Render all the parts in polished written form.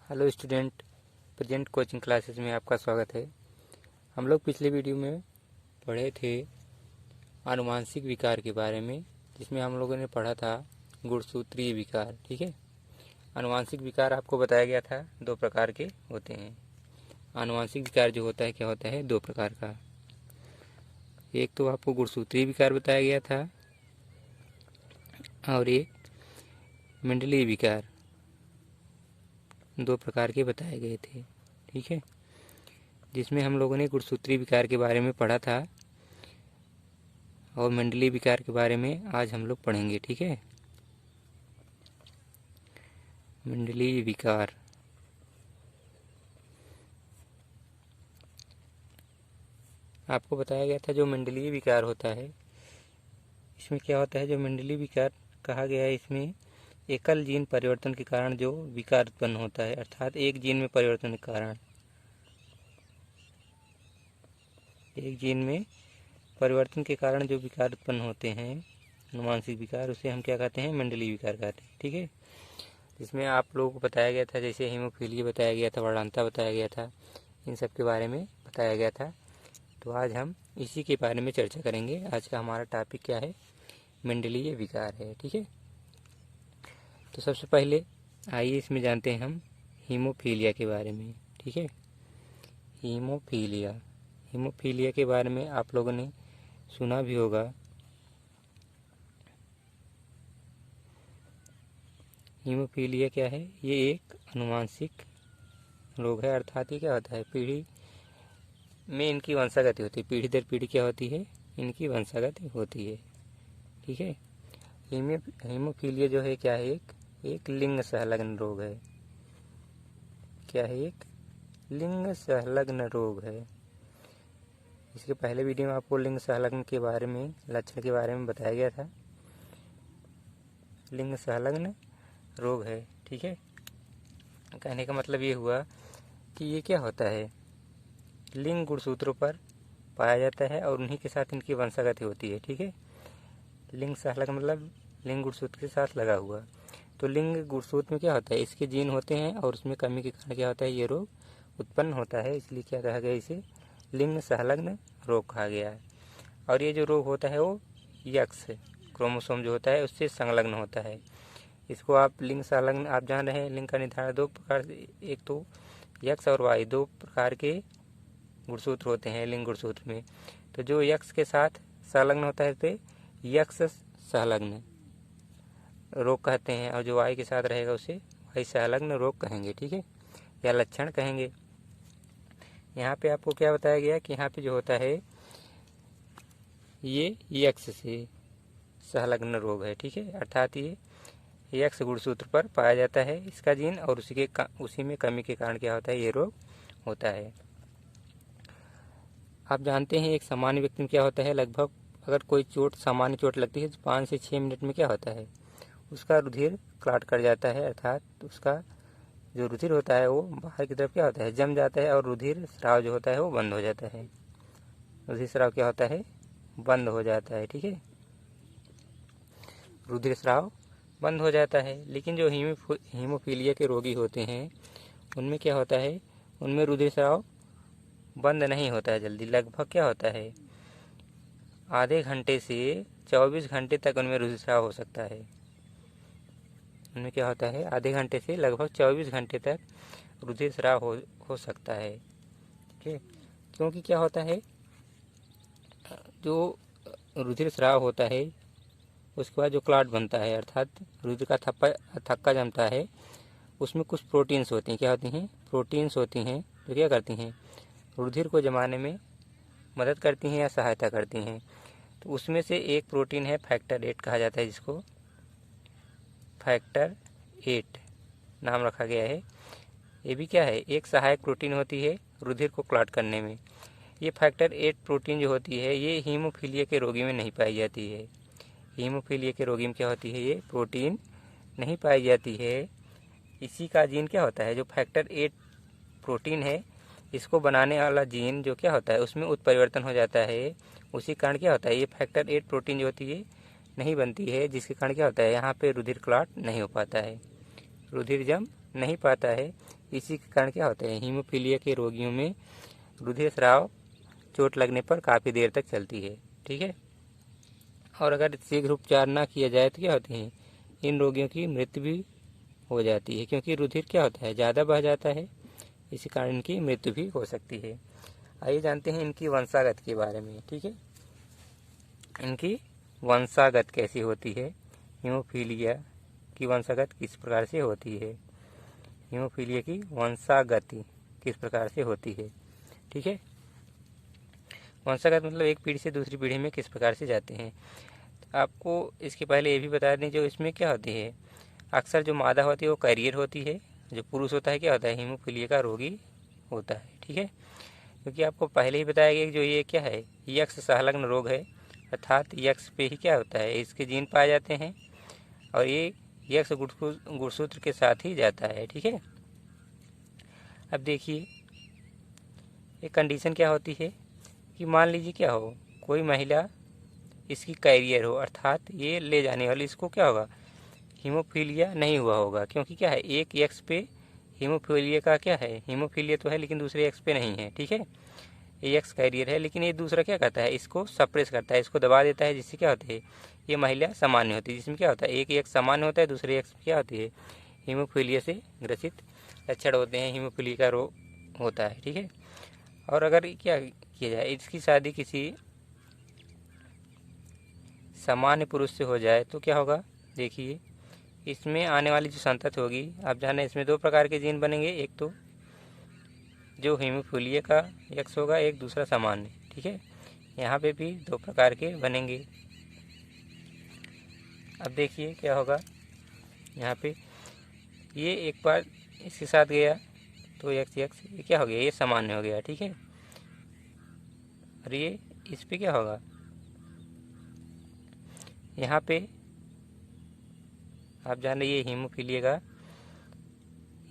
Hello student, present coaching classes में आपका स्वागत है। हम लोग पिछले वीडियो में पढ़े थे आनुवांशिक विकार के बारे में, जिसमें हम लोगों ने पढ़ा था गुणसूत्रीय विकार। ठीक है, आनुवांशिक विकार आपको बताया गया था दो प्रकार के होते हैं। आनुवांशिक विकार जो होता है क्या होता है, दो प्रकार का। एक तो आपको गुणसूत्रीय विकार बताया गया था और एक मेंडलीय विकार, दो प्रकार के बताए गए थे। ठीक है, जिसमें हम लोगों ने गुणसूत्रीय विकार के बारे में पढ़ा था और मेंडलीय विकार के बारे में आज हम लोग पढ़ेंगे। ठीक है, मेंडलीय विकार। आपको बताया गया था जो मेंडलीय विकार होता है, इसमें क्या होता है, जो मेंडलीय विकार कहा गया है, इसमें एकल जीन परिवर्तन के कारण जो विकार उत्पन्न होता है, अर्थात एक जीन में परिवर्तन के कारण, एक जीन में परिवर्तन के कारण जो विकार उत्पन्न होते हैं, आनुवांशिक विकार, उसे हम क्या कहते हैं, मेंडलीय विकार कहते हैं। ठीक है, जिसमें आप लोगों को बताया गया था, जैसे हीमोफीलिया बताया गया था, वर्णांता बताया गया था, इन सब के बारे में बताया गया था। तो आज हम इसी के बारे में चर्चा करेंगे। आज का हमारा टॉपिक क्या है, मेंडलीय विकार है। ठीक है, तो सबसे पहले आइए इसमें जानते हैं हम हीमोफीलिया के बारे में। ठीक है, हीमोफीलिया, हीमोफीलिया के बारे में आप लोगों ने सुना भी होगा। हीमोफीलिया क्या है, ये एक आनुवांशिक रोग है, अर्थात ये क्या होता है, पीढ़ी में इनकी वंशागति होती है, पीढ़ी दर पीढ़ी क्या होती है, इनकी वंशागति होती है। ठीक है, हीमोफीलिया जो है क्या है, एक लिंग संलग्न रोग है। क्या है, एक लिंग संलग्न रोग है। इसके पहले वीडियो में आपको लिंग संलग्न के बारे में, लक्षण के बारे में बताया गया था। लिंग संलग्न रोग है। ठीक है, कहने का मतलब ये हुआ कि ये क्या होता है, लिंग गुणसूत्रों पर पाया जाता है और उन्हीं के साथ इनकी वंशागति होती है। ठीक है, लिंग संलग्न मतलब लिंग गुणसूत्र के साथ लगा हुआ। तो लिंग गुणसूत्र में क्या होता है, इसके जीन होते हैं और उसमें कमी के कारण क्या होता है, ये रोग उत्पन्न होता है। इसलिए क्या कहा गया, इसे लिंग संलग्न रोग कहा गया है। और ये जो रोग होता है वो यक्स क्रोमोसोम जो होता है उससे संलग्न होता है। इसको आप लिंग संलग्न आप जान रहे हैं, लिंग का निर्धारण दो प्रकार से, एक तो यक्स और वाई, दो प्रकार के गुणसूत्र होते हैं लिंग गुणसूत्र में। तो जो यक्स के साथ संलग्न होता है उसे यक्स संलग्न रोग कहते हैं, और जो वाई के साथ रहेगा उसे वाई संलग्न रोग कहेंगे। ठीक है, या लक्षण कहेंगे। यहाँ पे आपको क्या बताया गया कि यहाँ पे जो होता है ये यक्स से संलग्न रोग है। ठीक है, अर्थात ये यक्स गुणसूत्र पर पाया जाता है इसका जीन, और उसी में कमी के कारण क्या होता है, ये रोग होता है। आप जानते हैं एक सामान्य व्यक्ति में क्या होता है, लगभग अगर कोई चोट, सामान्य चोट लगती है तो 5 से 6 मिनट में क्या होता है, उसका रुधिर क्लॉट कर जाता है, अर्थात उसका जो रुधिर होता है वो बाहर की तरफ क्या होता है, जम जाता है, और रुधिर स्राव जो होता है वो बंद हो जाता है। रुधिर स्राव क्या होता है, बंद हो जाता है। ठीक है, रुधिर स्राव बंद हो जाता है। लेकिन जो हीमोफीलिया के रोगी होते हैं उनमें क्या होता है, उनमें रुधिर स्राव बंद नहीं होता है जल्दी। लगभग क्या होता है, आधे घंटे से 24 घंटे तक उनमें रुधिर स्राव हो सकता है। उनमें क्या होता है, आधे घंटे से लगभग 24 घंटे तक रुधिर स्राव हो सकता है। ठीक है, क्योंकि क्या होता है, जो रुधिर स्राव होता है उसके बाद जो क्लॉट बनता है, अर्थात रुधिर का थक्का जमता है, उसमें कुछ प्रोटीन्स होती हैं। क्या होती हैं, प्रोटीन्स होती हैं, जो क्या करती हैं, रुधिर को जमाने में मदद करती हैं या सहायता करती हैं। तो उसमें से एक प्रोटीन है फैक्टर 8 कहा जाता है, जिसको फैक्टर 8 नाम रखा गया है। ये भी क्या है, एक सहायक प्रोटीन होती है रुधिर को क्लॉट करने में। ये फैक्टर 8 प्रोटीन जो होती है ये हीमोफीलिया के रोगी में नहीं पाई जाती है। हीमोफीलिया के रोगी में क्या होती है, ये प्रोटीन नहीं पाई जाती है। इसी का जीन क्या होता है, जो फैक्टर 8 प्रोटीन है, इसको बनाने वाला जीन जो क्या होता है उसमें उत्परिवर्तन हो जाता है। उसी कारण क्या होता है, ये फैक्टर 8 प्रोटीन जो होती है नहीं बनती है, जिसके कारण क्या होता है, यहाँ पे रुधिर क्लॉट नहीं हो पाता है, रुधिर जम नहीं पाता है। इसी के कारण क्या होता है, हीमोफीलिया के रोगियों में रुधिर स्राव चोट लगने पर काफ़ी देर तक चलती है। ठीक है, और अगर शीघ्र उपचार ना किया जाए तो क्या होते हैं, इन रोगियों की मृत्यु भी हो जाती है, क्योंकि रुधिर क्या होता है, ज़्यादा बह जाता है, इसी कारण इनकी मृत्यु भी हो सकती है। आइए जानते हैं इनकी वंशागत के बारे में। ठीक है, इनकी वंशागत कैसी होती है, हीमोफीलिया की वंशागत किस प्रकार से होती है, हीमोफीलिया की वंशागति किस प्रकार से होती है। ठीक है, वंशागत मतलब एक पीढ़ी से दूसरी पीढ़ी में किस प्रकार से जाते हैं। आपको इसके पहले ये भी बता दें, जो इसमें क्या होती है, अक्सर जो मादा होती है वो कैरियर होती है, जो पुरुष होता है क्या होता है, हीमोफीलिया का रोगी होता है। ठीक है, क्योंकि आपको पहले ही बताया गया कि जो ये क्या है, यक्ष संलग्न रोग है, अर्थात यक्ष पे ही क्या होता है, इसके जीन पाए जाते हैं और ये यक्ष गुणसूत्र के साथ ही जाता है। ठीक है, अब देखिए एक कंडीशन क्या होती है कि मान लीजिए क्या हो, कोई महिला इसकी कैरियर हो, अर्थात ये ले जाने वाली, इसको क्या होगा, हीमोफीलिया नहीं हुआ होगा, क्योंकि क्या है, एक एक्स पे हीमोफीलिया का क्या है, हीमोफीलिया तो है लेकिन दूसरे एक्स पे नहीं है। ठीक है, ये एक्स कैरियर है, लेकिन ये दूसरा क्या करता है, इसको सप्रेस करता है, इसको दबा देता है, जिससे क्या होता है, ये महिला सामान्य होती है, जिसमें क्या होता है, एक एक्स सामान्य होता है, दूसरे एक्स क्या होती है, हीमोफीलिया से ग्रसित लक्षण होते हैं, हीमोफीलिया का रोग होता है। ठीक है, और अगर क्या किया जाए, इसकी शादी किसी सामान्य पुरुष से हो जाए तो क्या होगा, देखिए इसमें आने वाली जो संतति होगी, आप जाने इसमें दो प्रकार के जीन बनेंगे, एक तो जो हीमोफीलिया का यक्स होगा, एक दूसरा सामान्य। ठीक है, यहाँ पे भी दो प्रकार के बनेंगे। अब देखिए क्या होगा, यहाँ पे ये एक बार इसके साथ गया तो यक्स यक्स ये क्या हो गया, ये सामान्य हो गया। ठीक है, और ये इस पे क्या होगा, यहाँ पे आप जान रहे ये हीमोफीलिया का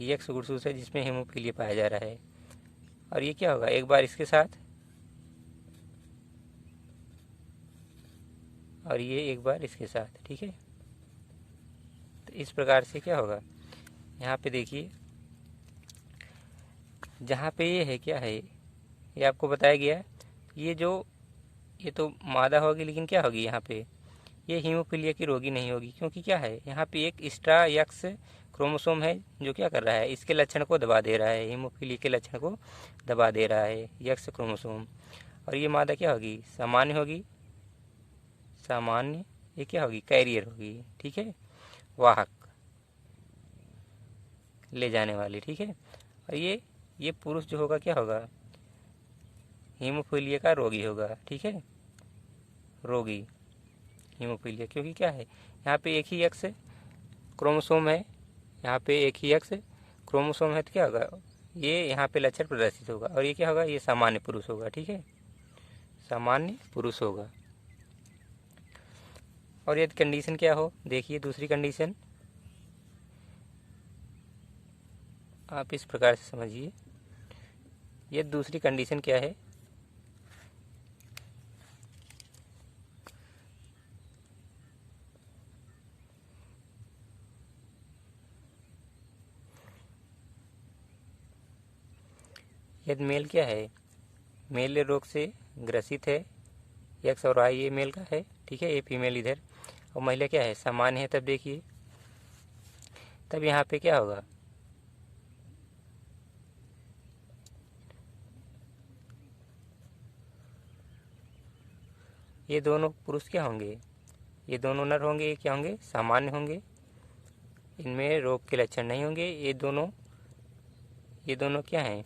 यक्ष गुणसूत्र है, जिसमें हीमोफीलिया पाया जा रहा है, और ये क्या होगा, एक बार इसके साथ और ये एक बार इसके साथ। ठीक है, तो इस प्रकार से क्या होगा, यहाँ पे देखिए जहाँ पे ये है क्या है, ये आपको बताया गया, ये तो मादा होगी, लेकिन क्या होगी यहाँ पे, ये हीमोफीलिया की रोगी नहीं होगी, क्योंकि क्या है, यहाँ पे एक एक्स्ट्रा यक्स क्रोमोसोम है जो क्या कर रहा है, इसके लक्षण को दबा दे रहा है, हीमोफीलिया के लक्षण को दबा दे रहा है यक्स क्रोमोसोम। और ये मादा क्या होगी, सामान्य होगी, सामान्य ये क्या होगी, कैरियर होगी। ठीक है, वाहक ले जाने वाली। ठीक है, और ये पुरुष जो होगा क्या होगा, हीमोफीलिया का रोगी होगा। ठीक है, रोगी हीमोफीलिया, क्योंकि क्या है, यहाँ पे एक ही एक्स क्रोमोसोम है, यहाँ पे एक ही एक्स क्रोमोसोम है, तो क्या होगा, ये यहाँ पे लक्षण प्रदर्शित होगा, और ये क्या होगा, ये सामान्य पुरुष होगा। ठीक है, सामान्य पुरुष होगा। और यदि कंडीशन क्या हो, देखिए दूसरी कंडीशन आप इस प्रकार से समझिए, ये दूसरी कंडीशन क्या है, यदि मेल क्या है, मेल रोग से ग्रसित है, एक्स और वाई ये मेल का है। ठीक है, ये फीमेल इधर, और महिला क्या है, सामान्य है, तब देखिए तब यहाँ पे क्या होगा, ये दोनों पुरुष क्या होंगे, ये दोनों नर होंगे, ये क्या होंगे, सामान्य होंगे, इनमें रोग के लक्षण नहीं होंगे। ये दोनों क्या हैं,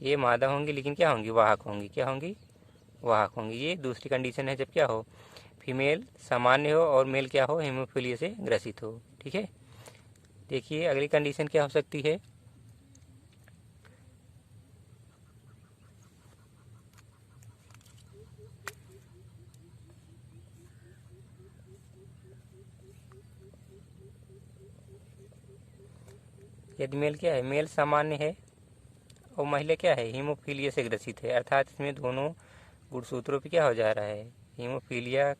ये मादा होंगी, लेकिन क्या होंगी, वाहक होंगी, क्या होंगी, वाहक होंगी। ये दूसरी कंडीशन है जब क्या हो, फीमेल सामान्य हो और मेल क्या हो, हीमोफीलिया से ग्रसित हो। ठीक है, देखिए अगली कंडीशन क्या हो सकती है, यदि मेल क्या है, मेल सामान्य है और महिला क्या है, हीमोफीलिया से ग्रसित है, अर्थात इसमें दोनों गुणसूत्रों पे क्या हो जा रहा है, हीमोफीलिया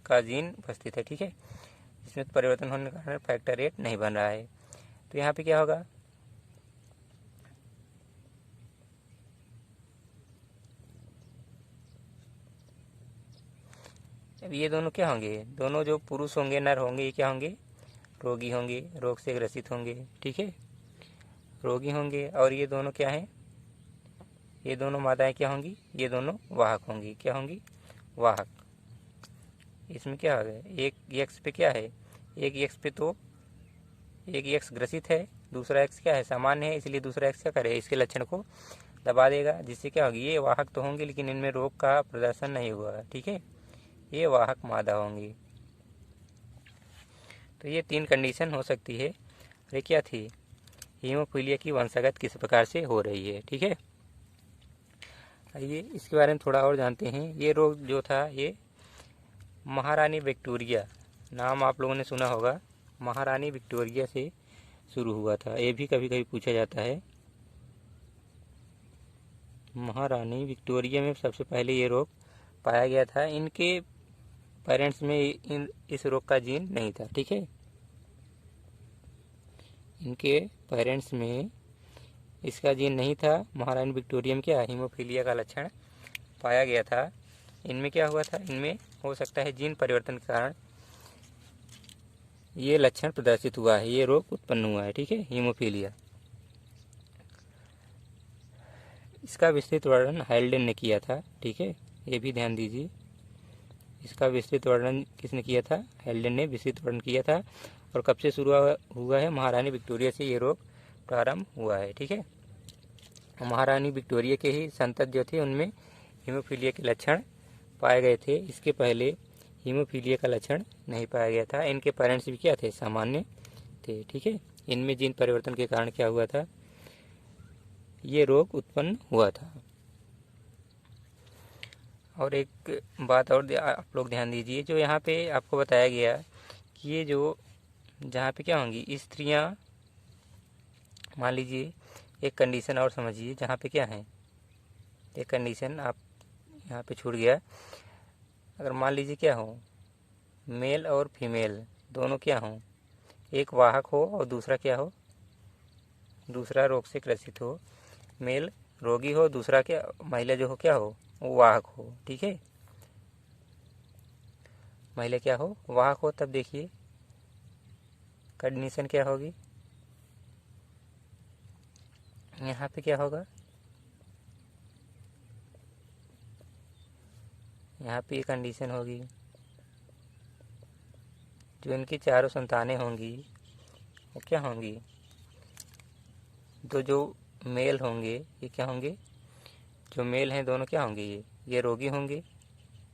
का जीन उपस्थित है। ठीक है, इसमें परिवर्तन होने के कारण फैक्टर 8 नहीं बन रहा है, तो यहाँ पे क्या होगा, अब ये दोनों क्या होंगे, दोनों जो पुरुष होंगे, नर होंगे, ये क्या होंगे, रोगी होंगे, रोग से ग्रसित होंगे, ठीक है, रोगी होंगे। और ये दोनों क्या हैं, ये दोनों मादाएं क्या होंगी, ये दोनों वाहक होंगी, क्या होंगी, वाहक। इसमें क्या हो गया, एक यक्ष पे क्या है, एक यक्ष पे तो एक यक्ष ग्रसित है, दूसरा यक्ष क्या है, सामान्य है, इसलिए दूसरा यक्ष क्या करे, इसके लक्षण को दबा देगा, जिससे क्या होगी, ये वाहक तो होंगे लेकिन इनमें रोग का प्रदर्शन नहीं हुआ, ठीक है, ये वाहक मादा होंगी। तो ये 3 कंडीशन हो सकती है। ये क्या थी, हीमोफीलिया की वंशागत किस प्रकार से हो रही है, ठीक है। आइए इसके बारे में थोड़ा और जानते हैं। ये रोग जो था, ये महारानी विक्टोरिया, नाम आप लोगों ने सुना होगा, महारानी विक्टोरिया से शुरू हुआ था। ये भी कभी कभी पूछा जाता है। महारानी विक्टोरिया में सबसे पहले ये रोग पाया गया था। इनके पेरेंट्स में इस रोग का जीन नहीं था, ठीक है, इनके पेरेंट्स में इसका जीन नहीं था। महारानी विक्टोरिया में क्या, हीमोफीलिया का लक्षण पाया गया था। इनमें क्या हुआ था, इनमें हो सकता है जीन परिवर्तन के कारण ये लक्षण प्रदर्शित हुआ है, ये रोग उत्पन्न हुआ है, ठीक है, हीमोफीलिया। इसका विस्तृत वर्णन हाइल्डेन ने किया था, ठीक है, ये भी ध्यान दीजिए। इसका विस्तृत वर्णन किसने किया था, हाइल्डेन ने विस्तृत वर्णन किया था। और कब से शुरू हुआ है, महारानी विक्टोरिया से ये रोग प्रारंभ हुआ है, ठीक है। महारानी विक्टोरिया के ही संतत जो थे उनमें हीमोफीलिया के लक्षण पाए गए थे। इसके पहले हीमोफीलिया का लक्षण नहीं पाया गया था। इनके पेरेंट्स भी क्या थे, सामान्य थे, ठीक है। इनमें जीन परिवर्तन के कारण क्या हुआ था, ये रोग उत्पन्न हुआ था। और एक बात और आप लोग ध्यान दीजिए, जो यहाँ पे आपको बताया गया कि ये जो जहाँ पे क्या होंगी स्त्रियाँ, मान लीजिए एक कंडीशन और समझिए, जहाँ पे क्या है, एक कंडीशन आप यहाँ पे छूट गया। अगर मान लीजिए क्या हो, मेल और फीमेल दोनों क्या हो, एक वाहक हो और दूसरा क्या हो, दूसरा रोग से ग्रसित हो। मेल रोगी हो, दूसरा क्या, महिला जो हो क्या हो, वो वाहक हो, ठीक है, महिला क्या हो, वाहक हो। तब देखिए कंडीशन क्या होगी, यहाँ पे क्या होगा, यहाँ पे ये कंडीशन होगी, जो इनकी चारों संतानें होंगी वो क्या होंगी, तो जो मेल होंगे ये क्या होंगे, जो मेल हैं दोनों क्या होंगे, ये रोगी होंगे,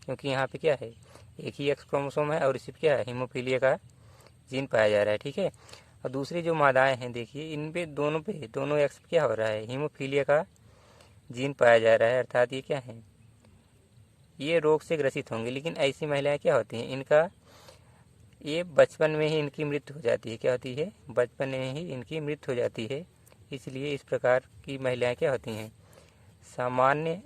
क्योंकि यहाँ पे क्या है, एक ही एक्स क्रोमोसोम है और इसी पे क्या है, हीमोफीलिया का जीन पाया जा रहा है, ठीक है। और दूसरी जो मादाएं हैं, देखिए इन पे दोनों एक्स पे क्या हो रहा है, हीमोफीलिया का जीन पाया जा रहा है, अर्थात ये क्या है, ये रोग से ग्रसित होंगे। लेकिन ऐसी महिलाएं क्या होती हैं, इनका ये बचपन में ही इनकी मृत्यु हो जाती है, क्या होती है, बचपन में ही इनकी मृत्यु हो जाती है। इसलिए इस प्रकार की महिलाएं क्या होती हैं, सामान्य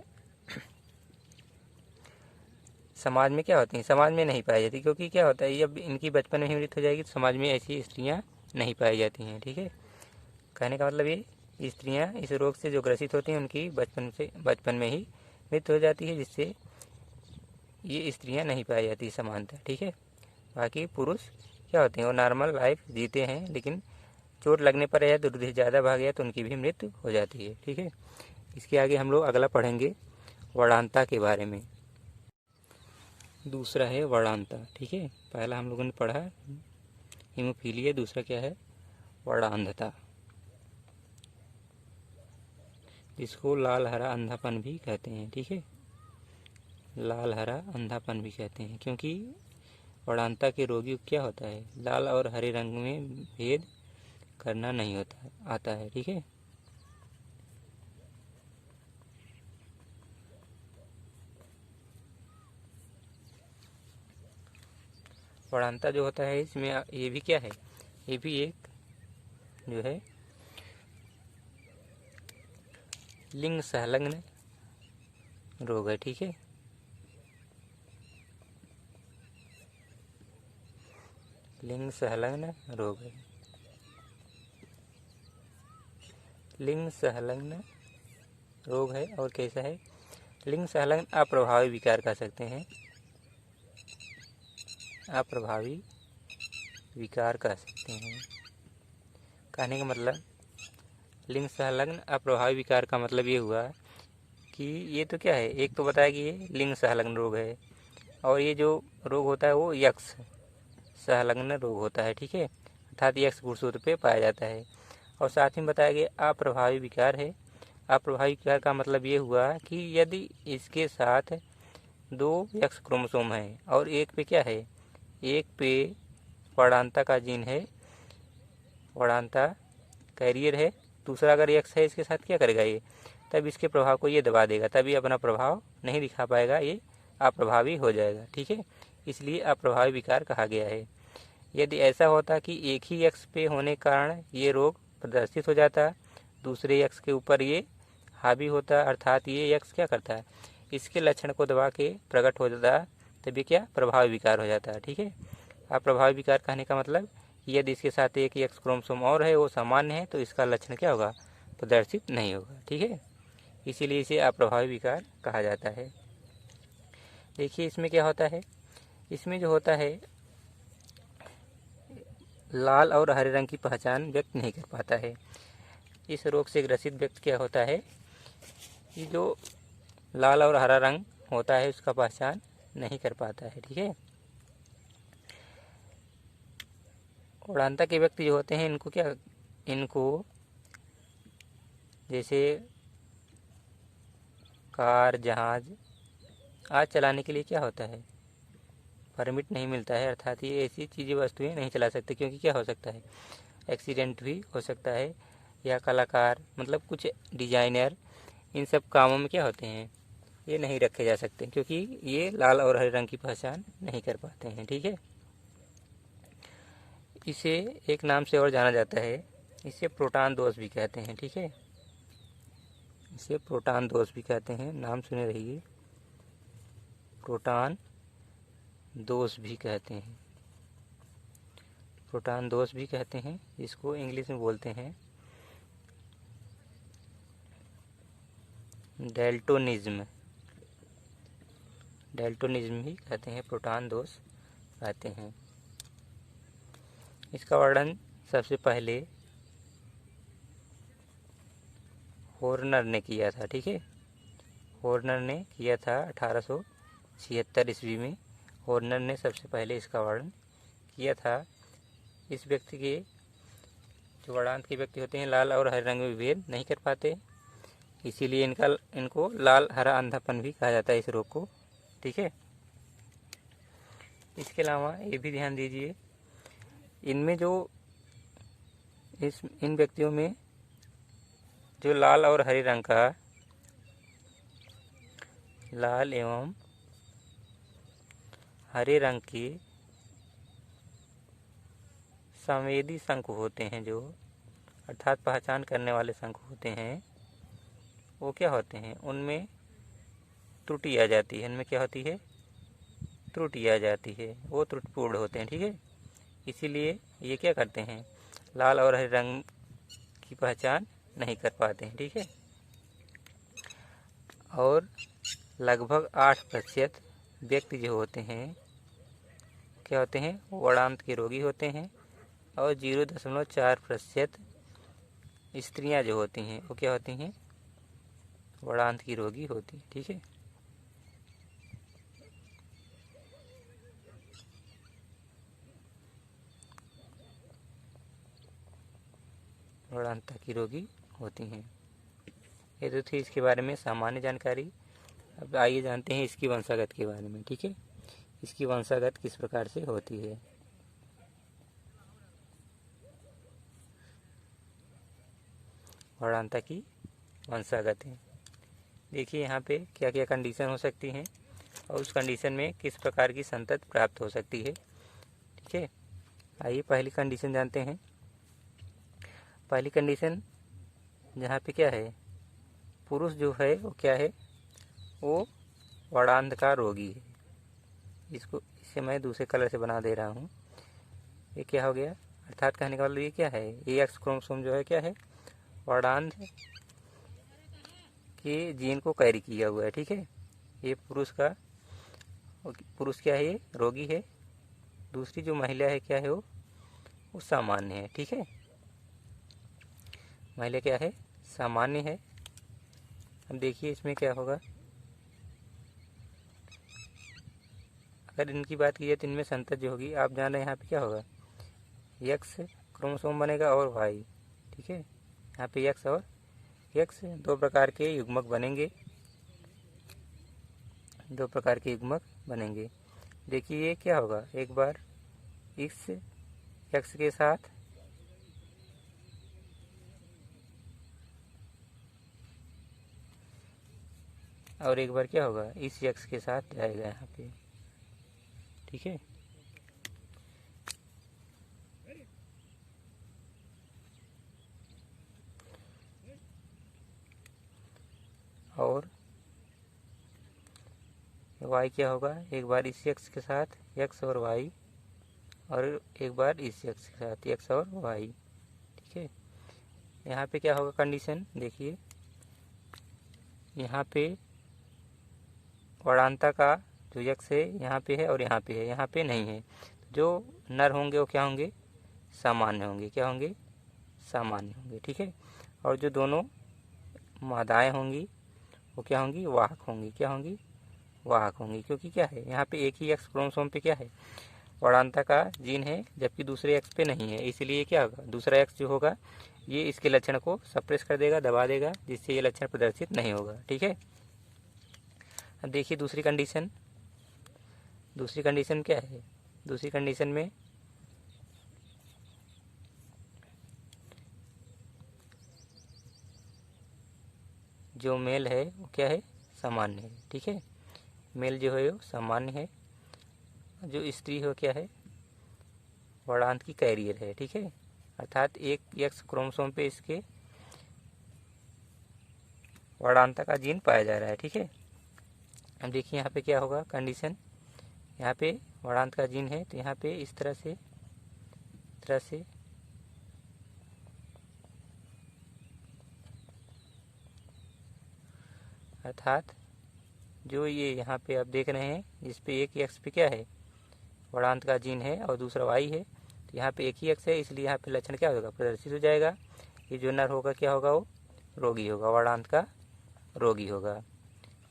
समाज में क्या होती हैं, समाज में नहीं पाई जाती, क्योंकि क्या होता है, जब इनकी बचपन में ही मृत्यु हो जाएगी तो समाज में ऐसी स्त्रियां नहीं पाई जाती हैं, ठीक है। कहने का मतलब ये स्त्रियां इस रोग से जो ग्रसित होती हैं उनकी बचपन में ही मृत्यु हो जाती है, जिससे ये स्त्रियां नहीं पाई जाती समानता, ठीक है। बाकी पुरुष क्या होते हैं, वो नॉर्मल लाइफ जीते हैं, लेकिन चोट लगने पर या दूध ज़्यादा भाग गया तो उनकी भी मृत्यु हो जाती है, ठीक है। इसके आगे हम लोग अगला पढ़ेंगे वर्णांता के बारे में। दूसरा है वर्णांता, ठीक है। पहला हम लोगों ने पढ़ा हीमोफीलिया, दूसरा क्या है, वर्णांधता, जिसको लाल हरा अंधापन भी कहते हैं, ठीक है, लाल हरा अंधापन भी कहते हैं, क्योंकि वर्णांता के रोगी को क्या होता है, लाल और हरे रंग में भेद करना नहीं आता है, ठीक है। वर्णांता जो होता है, इसमें ये भी क्या है, ये भी एक जो है लिंग संलग्न रोग है, ठीक है, लिंग संलग्न रोग है। लिंग संलग्न रोग है और कैसा है, लिंग संलग्न अप्रभावी विकार कह सकते हैं। अप्रभावी विकार कह सकते हैं। कहने का मतलब लिंग सहलग्न अप्रभावी विकार का मतलब ये हुआ कि ये तो क्या है, एक तो बताया कि ये लिंग सहलग्न रोग है, और ये जो रोग होता है वो यक्ष सहलग्न रोग होता है, ठीक है, अर्थात यक्ष गुणसूत्र पे पाया जाता है। और साथ ही बताया गया अप्रभावी विकार है। अप्रभावी विकार का मतलब ये हुआ कि यदि इसके साथ 2 यक्ष क्रोमोसोम है और एक पे क्या है, एक पे वर्णांता का जीन है, वर्णांता कैरियर है, दूसरा अगर यक्ष है इसके साथ क्या करेगा ये, तब इसके प्रभाव को ये दबा देगा, तभी अपना प्रभाव नहीं दिखा पाएगा, ये अप्रभावी हो जाएगा, ठीक है, इसलिए अप्रभावी विकार कहा गया है। यदि ऐसा होता कि एक ही यक्ष पे होने के कारण ये रोग प्रदर्शित हो जाता, दूसरे यक्ष के ऊपर ये हावी होता, अर्थात ये यक्ष क्या करता है, इसके लक्षण को दबा के प्रकट हो जाता, तभी क्या प्रभावी विकार हो जाता है, ठीक है। अप्रभावी विकार कहने का मतलब यदि इसके साथ एक यक्ष क्रोमोसोम और है वो सामान्य है तो इसका लक्षण क्या होगा, प्रदर्शित नहीं होगा, ठीक है, इसीलिए इसे अप्रभावी विकार कहा जाता है। देखिए इसमें क्या होता है, इसमें जो होता है लाल और हरे रंग की पहचान व्यक्त नहीं कर पाता है। इस रोग से ग्रसित व्यक्ति क्या होता है कि जो लाल और हरा रंग होता है उसका पहचान नहीं कर पाता है, ठीक है। उड़ानता के व्यक्ति जो होते हैं इनको जैसे कार जहाज आज चलाने के लिए क्या होता है, परमिट नहीं मिलता है, अर्थात ये ऐसी चीज़ें वस्तुएं नहीं चला सकते, क्योंकि क्या हो सकता है, एक्सीडेंट भी हो सकता है, या कलाकार मतलब कुछ डिजाइनर इन सब कामों में क्या होते हैं, ये नहीं रखे जा सकते, क्योंकि ये लाल और हरे रंग की पहचान नहीं कर पाते हैं, ठीक है। इसे एक नाम से और जाना जाता है, इसे प्रोटॉन दोष भी कहते हैं, ठीक है, इसे प्रोटॉन दोष भी कहते हैं, नाम सुने रहिए, प्रोटॉन दोष भी कहते हैं, प्रोटॉन दोष भी कहते हैं, इसको इंग्लिश में बोलते हैं डेल्टोनिज्म, डेल्टोनिज्म भी कहते हैं, प्रोटॉन दोष कहते हैं। इसका वर्णन सबसे पहले हॉर्नर ने किया था, ठीक है, हॉर्नर ने किया था 1876 ईस्वी में, हॉर्नर ने सबसे पहले इसका वर्णन किया था। इस व्यक्ति के जो वर्णांत के व्यक्ति होते हैं लाल और हरे रंग में विभेद नहीं कर पाते, इसीलिए इनको लाल हरा अंधापन भी कहा जाता है इस रोग को, ठीक है। इसके अलावा ये भी ध्यान दीजिए, इनमें जो इन व्यक्तियों में जो लाल और हरे रंग का, लाल एवं हरे रंग के संवेदी शंकु होते हैं, जो अर्थात पहचान करने वाले शंकु होते हैं, वो क्या होते हैं, उनमें त्रुटि आ जाती है, इनमें क्या होती है, त्रुटि आ जाती है, वो त्रुटिपूर्ण होते हैं, ठीक है, इसीलिए ये क्या करते हैं, लाल और हरे रंग की पहचान नहीं कर पाते हैं, ठीक है। और लगभग 8% व्यक्ति जो होते हैं क्या होते हैं, वर्णांत के रोगी होते हैं, और 0.4% स्त्रियां जो होती हैं वो क्या होती हैं, वर्णांत की रोगी होती है, ठीक है। वर्णांता की रोगी होती हैं। ये तो थी इसके बारे में सामान्य जानकारी। अब आइए जानते हैं इसकी वंशागत के बारे में, ठीक है, इसकी वंशागत किस प्रकार से होती है। वर्णांता की वंशागत है, देखिए यहाँ पे क्या क्या कंडीशन हो सकती हैं और उस कंडीशन में किस प्रकार की संतति प्राप्त हो सकती है, ठीक है। आइए पहली कंडीशन जानते हैं। पहली कंडीशन जहाँ पे क्या है, पुरुष जो है वो क्या है, वो वर्णांत का रोगी है, इसे मैं दूसरे कलर से बना दे रहा हूँ, ये क्या हो गया, अर्थात कहने का मतलब ये क्या है, ये एक्स क्रोमोसोम जो है क्या है, वर्णांत के जीन को कैरी किया हुआ है, ठीक है। ये पुरुष क्या है, ये रोगी है, दूसरी जो महिला है क्या है, वो सामान्य है। ठीक है, महिला क्या है, सामान्य है। अब देखिए इसमें क्या होगा, अगर इनकी बात की जाए तो इनमें संतति जो होगी, आप जान रहे हैं यहाँ पे क्या होगा, एक्स क्रोमोसोम बनेगा और वाई। ठीक है, यहाँ पे एक्स और एक्स दो प्रकार के युग्मक बनेंगे, दो प्रकार के युग्मक बनेंगे। देखिए ये क्या होगा, एक बार इस एक्स के साथ और एक बार क्या होगा, इस एक्स के साथ जाएगा यहाँ पे। ठीक है, और वाई क्या होगा, एक बार इस एक्स के साथ एक्स और वाई, और एक बार इस एक्स के साथ एक्स और वाई। ठीक है, यहाँ पे क्या होगा कंडीशन, देखिए यहाँ पे वर्णांता का जो एक्स है यहाँ पे है और यहाँ पे है, यहाँ पे नहीं है। जो नर होंगे वो क्या होंगे, सामान्य होंगे। क्या होंगे, सामान्य होंगे। ठीक है, और जो दोनों मादाएँ होंगी वो क्या होंगी, वाहक होंगी। क्या होंगी, वाहक होंगी। क्योंकि क्या है, यहाँ पे एक ही एक्स क्रोमोसोम पे क्या है, वर्णांता का जीन है, जबकि दूसरे एक्स पे नहीं है। इसलिए क्या होगा, दूसरा एक्स जो होगा ये इसके लक्षण को सप्रेस कर देगा, दबा देगा, जिससे ये लक्षण प्रदर्शित नहीं होगा। ठीक है, अब देखिए दूसरी कंडीशन, दूसरी कंडीशन क्या है, दूसरी कंडीशन में जो मेल है वो क्या है, सामान्य है। ठीक है, मेल जो है वो सामान्य है, जो स्त्री हो क्या है, वर्णांत की कैरियर है। ठीक है, अर्थात एक एक्स क्रोमोसोम पे इसके वर्णांता का जीन पाया जा रहा है। ठीक है, अब देखिए यहाँ पे क्या होगा कंडीशन, यहाँ पे वर्णांत का जीन है तो यहाँ पे इस तरह से अर्थात जो ये यहाँ पे आप देख रहे हैं, इस पे एक एक्स पे क्या है, वर्णांत का जीन है और दूसरा वाई है, तो यहाँ पे एक ही एक्स है, इसलिए यहाँ पे लक्षण क्या होगा, प्रदर्शित हो जाएगा। ये जो नर होगा क्या होगा, वो रोगी होगा, वर्णांत का रोगी होगा।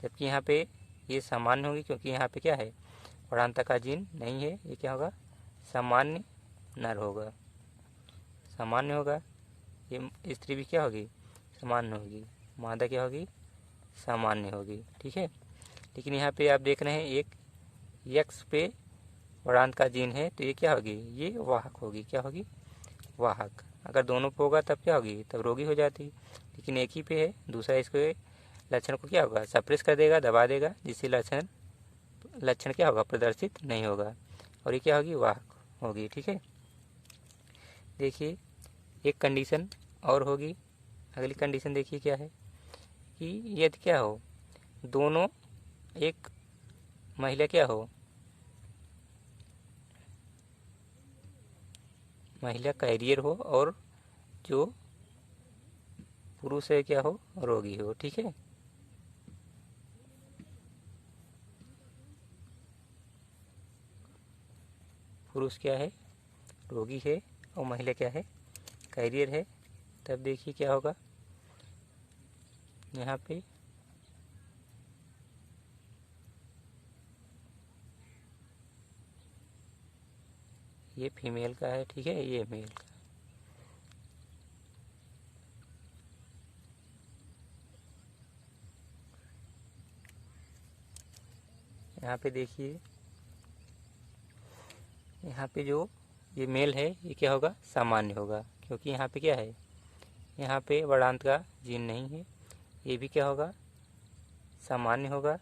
जबकि यहाँ पे ये सामान्य होगी, क्योंकि यहाँ पे क्या है, वर्णांत का जीन नहीं है, ये क्या होगा, सामान्य नर होगा, सामान्य होगा। ये स्त्री भी क्या होगी, सामान्य होगी, मादा क्या होगी, सामान्य होगी। ठीक है, लेकिन यहाँ पे आप देख रहे हैं एक यक्स पे वर्णांत का जीन है, तो ये क्या होगी, ये वाहक होगी। क्या होगी, वाहक। अगर दोनों पे होगा तब क्या होगी, तब रोगी हो जाती। लेकिन एक ही पे है, दूसरा इसके लक्षण को क्या होगा, सप्रेस कर देगा, दबा देगा, जिससे लक्षण क्या होगा, प्रदर्शित नहीं होगा, और ये क्या होगी, वाहक होगी। ठीक है, देखिए एक कंडीशन और होगी, अगली कंडीशन देखिए क्या है कि यदि क्या हो, दोनों एक महिला क्या हो, महिला कैरियर हो और जो पुरुष है क्या हो, रोगी हो। ठीक है, पुरुष क्या है, रोगी है, और महिला क्या है, कैरियर है। तब देखिए क्या होगा, यहाँ पे ये फीमेल का है। ठीक है, ये मेल का। यहाँ पे देखिए, यहाँ पे जो ये मेल है ये क्या होगा, सामान्य होगा, क्योंकि यहाँ पे क्या है, यहाँ पे वर्णांत का जीन नहीं है। ये भी क्या होगा, सामान्य होगा,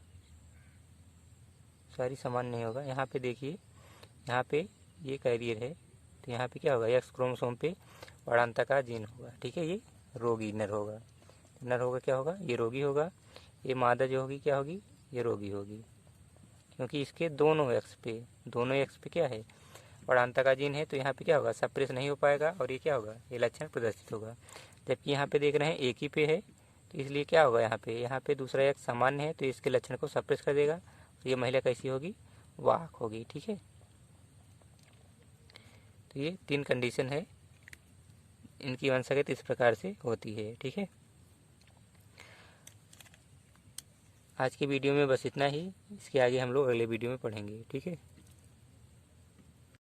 सॉरी सामान्य नहीं होगा। यहाँ पे देखिए, यहाँ पे ये कैरियर है, तो यहाँ पे क्या होगा, एक्स क्रोमोसोम पे वर्णांत का जीन होगा। ठीक है, ये रोगी नर होगा, नर होगा क्या होगा, ये रोगी होगा। ये मादा जो होगी क्या होगी, ये रोगी होगी, क्योंकि इसके दोनों एक्स पे क्या है, वर्णांत का जीन है, तो यहाँ पे क्या होगा, सप्रेस नहीं हो पाएगा, और ये क्या होगा, ये लक्षण प्रदर्शित होगा। जबकि यहाँ पे देख रहे हैं एक ही पे है, तो इसलिए क्या होगा, यहाँ पे दूसरा एक सामान्य है, तो इसके लक्षण को सप्रेस कर देगा। तो ये महिला कैसी होगी, वाहक होगी। ठीक है, तो ये 3 कंडीशन है, इनकी वंशागत इस प्रकार से होती है। ठीक है, आज की वीडियो में बस इतना ही, इसके आगे हम लोग अगले वीडियो में पढ़ेंगे। ठीक है।